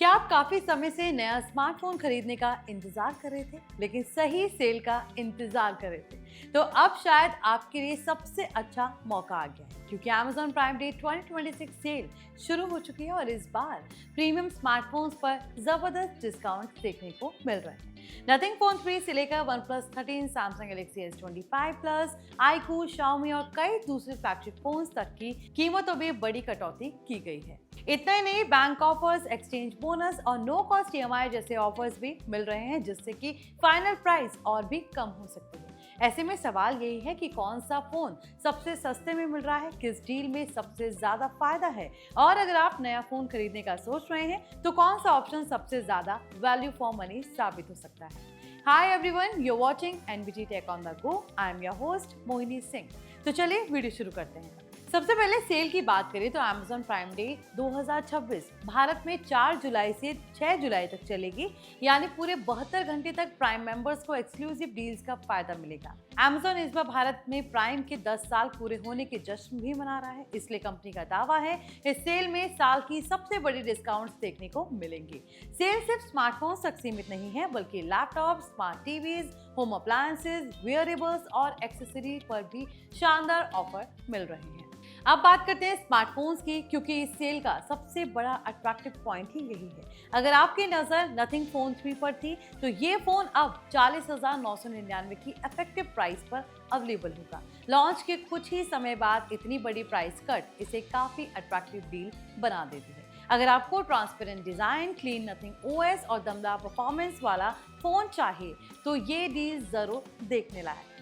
क्या आप काफी समय से नया स्मार्टफोन खरीदने का इंतजार कर रहे थे लेकिन सही सेल का इंतजार कर रहे थे? तो अब शायद आपके लिए सबसे अच्छा मौका आ गया है क्योंकि Amazon प्राइम डे 2026 सेल शुरू हो चुकी है और इस बार प्रीमियम स्मार्टफोन्स पर जबरदस्त डिस्काउंट देखने को मिल रहे हैं। नथिंग फोन 3 से लेकर OnePlus 13, Samsung Galaxy S25 Plus, iQOO, Xiaomi और कई दूसरे फ्लैगशिप फोन्स तक की कीमतों में बड़ी कटौती की गई है। इतना ही नहीं, बैंक ऑफर्स, एक्सचेंज बोनस और नो कॉस्ट EMI जैसे ऑफर्स भी मिल रहे हैं जिससे कि फाइनल प्राइस और भी कम हो सकती है। ऐसे में सवाल यही है कि कौन सा फोन सबसे सस्ते में मिल रहा है, किस डील में सबसे ज्यादा फायदा है, और अगर आप नया फोन खरीदने का सोच रहे हैं तो कौन सा ऑप्शन सबसे ज्यादा वैल्यू फॉर मनी साबित हो सकता है। Hi everyone, you are watching NBT tech on the go. I am your host Mohini Singh. तो चलिए वीडियो शुरू करते हैं। सबसे पहले सेल की बात करें तो Amazon प्राइम डे 2026 भारत में 4 जुलाई से 6 जुलाई तक चलेगी, यानी पूरे 72 घंटे तक प्राइम मेंबर्स को एक्सक्लूसिव डील्स का फायदा मिलेगा। Amazon इस बार भारत में प्राइम के 10 साल पूरे होने के जश्न भी मना रहा है, इसलिए कंपनी का दावा है इस सेल में साल की सबसे बड़ी डिस्काउंट्स देखने को मिलेंगे। सेल सिर्फ स्मार्टफोन्स तक सीमित नहीं है बल्कि laptop, smart TVs, home appliances, wearables और एक्सेसरी पर भी शानदार ऑफर मिल रहे हैं। अब बात करते हैं स्मार्टफोन्स की, क्योंकि इस सेल का सबसे बड़ा अट्रैक्टिव पॉइंट ही यही है। अगर आपकी नजर नथिंग फोन 3 पर थी तो ये फोन अब 40,999 की इफेक्टिव प्राइस पर अवेलेबल होगा। लॉन्च के कुछ ही समय बाद इतनी बड़ी प्राइस कट इसे काफी अट्रैक्टिव डील बना देती है। अगर आपको transparent design, clean nothing OS और दमदार परफॉर्मेंस वाला फोन चाहिए तो ये डील जरूर देखने लायक।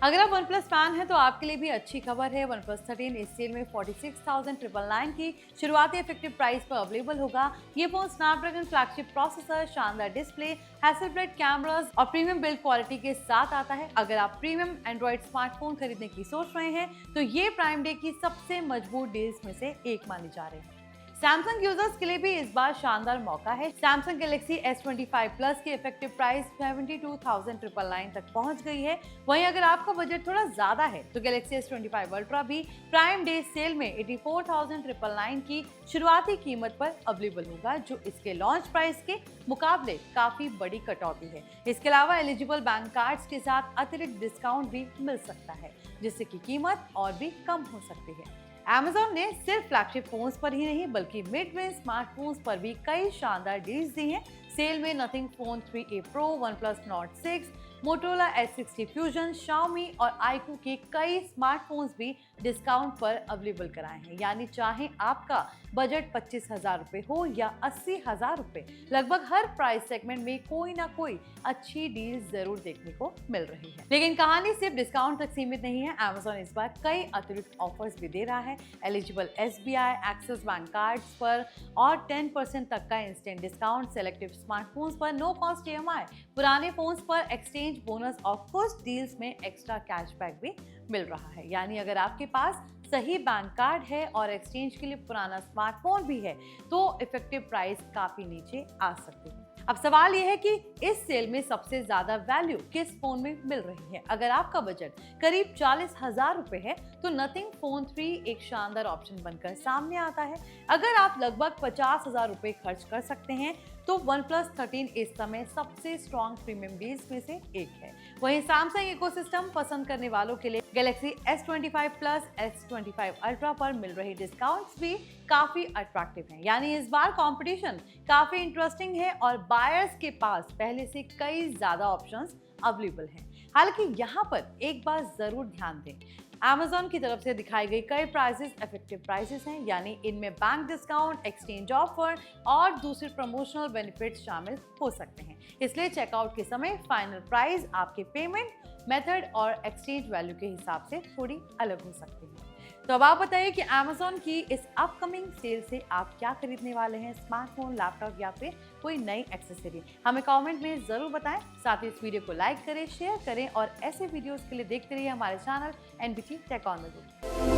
अगर आप OnePlus फैन हैं तो आपके लिए भी अच्छी खबर है। OnePlus 13 इस सेल में 46,999 की शुरुआती इफेक्टिव प्राइस पर अवेलेबल होगा। ये फोन स्नैपड्रैगन फ्लैगशिप प्रोसेसर, शानदार डिस्प्ले, हैसलब्लेड कैमरास और प्रीमियम बिल्ड क्वालिटी के साथ आता है। अगर आप प्रीमियम एंड्रॉइड स्मार्टफोन खरीदने की सोच रहे हैं तो ये प्राइम डे की सबसे मजबूत डील्स में से एक मानी जा रही है। सैमसंग यूजर्स के लिए भी इस बार शानदार मौका है। Samsung Galaxy S25 Plus की इफेक्टिव प्राइस 72,999 तक पहुंच गई है। वहीं अगर आपका बजट थोड़ा ज्यादा है तो Galaxy S25 Ultra भी प्राइम डे सेल में 84,999 की शुरुआती कीमत पर अवेलेबल होगा, जो इसके लॉन्च प्राइस के मुकाबले काफी बड़ी कटौती है। इसके अलावा एलिजिबल बैंक कार्ड्स के साथ अतिरिक्त डिस्काउंट भी मिल सकता है, जिससे की कीमत और भी कम हो सकती है। Amazon ने सिर्फ फ्लैगशिप फोन्स पर ही नहीं बल्कि मिड रेंज स्मार्टफोन्स पर भी कई शानदार डील्स दी हैं। सेल में nothing phone 3A Pro, OnePlus Nord 6, Motorola S60 Fusion, Xiaomi और iQOO के कई स्मार्टफोन्स भी डिस्काउंट पर अवेलेबल कराए हैं। यानी चाहे आपका बजट 25,000 रुपए हो या 80,000 रुपए, लगभग हर प्राइस सेगमेंट में कोई ना कोई अच्छी डील जरूर देखने को मिल रही है। लेकिन कहानी सिर्फ डिस्काउंट तक सीमित नहीं है। Amazon इस बार कई अतिरिक्त ऑफर्स भी दे रहा है। Eligible SBI, axis bank cards पर और 10% तक का इंस्टेंट डिस्काउंट, सेलेक्टिव स्मार्टफोन्स पर नो कॉस्ट EMI, पुराने फोन्स पर एक्सचेंज बोनस और कुछ डील्स में एक्स्ट्रा कैशबैक भी मिल रहा है। यानी अगर आपके पास सही बैंक कार्ड है और एक्सचेंज के लिए पुराना स्मार्टफोन भी है तो इफेक्टिव प्राइस काफी नीचे आ सकती है। अब सवाल यह है कि इस सेल में सबसे ज्यादा वैल्यू किस फोन में मिल रही है। अगर आपका बजट करीब 40,000 रुपए है तो नथिंग फोन 3 एक शानदार ऑप्शन बनकर सामने आता है। अगर आप लगभग 50,000 रुपए खर्च कर सकते हैं तो OnePlus 13 इस समय सबसे स्ट्रॉन्ग प्रीमियम डील्स में से एक है। वहीं सैमसंग इकोसिस्टम पसंद करने वालों के लिए Galaxy S25 Plus, S25 Ultra पर मिल रही डिस्काउंट्स भी काफी अट्रैक्टिव हैं। यानी इस बार कंपटीशन काफी इंटरेस्टिंग है और बायर्स के पास पहले से कई ज्यादा ऑप्शंस अवेलेबल हैं। हालांकि यहाँ पर एक बात जरूर ध्यान दें, Amazon की तरफ से दिखाई गई कई प्राइसेस इफेक्टिव प्राइसेस हैं, यानी इनमें बैंक डिस्काउंट, एक्सचेंज ऑफर और दूसरे प्रमोशनल बेनिफिट्स शामिल हो सकते हैं। इसलिए चेकआउट के समय फाइनल प्राइस आपके पेमेंट मेथड और एक्सचेंज वैल्यू के हिसाब से थोड़ी अलग हो सकती है। तो अब आप बताइए कि Amazon की इस अपकमिंग सेल से आप क्या खरीदने वाले हैं, स्मार्टफोन, लैपटॉप या फिर कोई नई एक्सेसरी? हमें कमेंट में जरूर बताएं। साथ ही इस वीडियो को लाइक करें, शेयर करें और ऐसे वीडियोस के लिए देखते रहिए हमारे channel NBT tech on the go.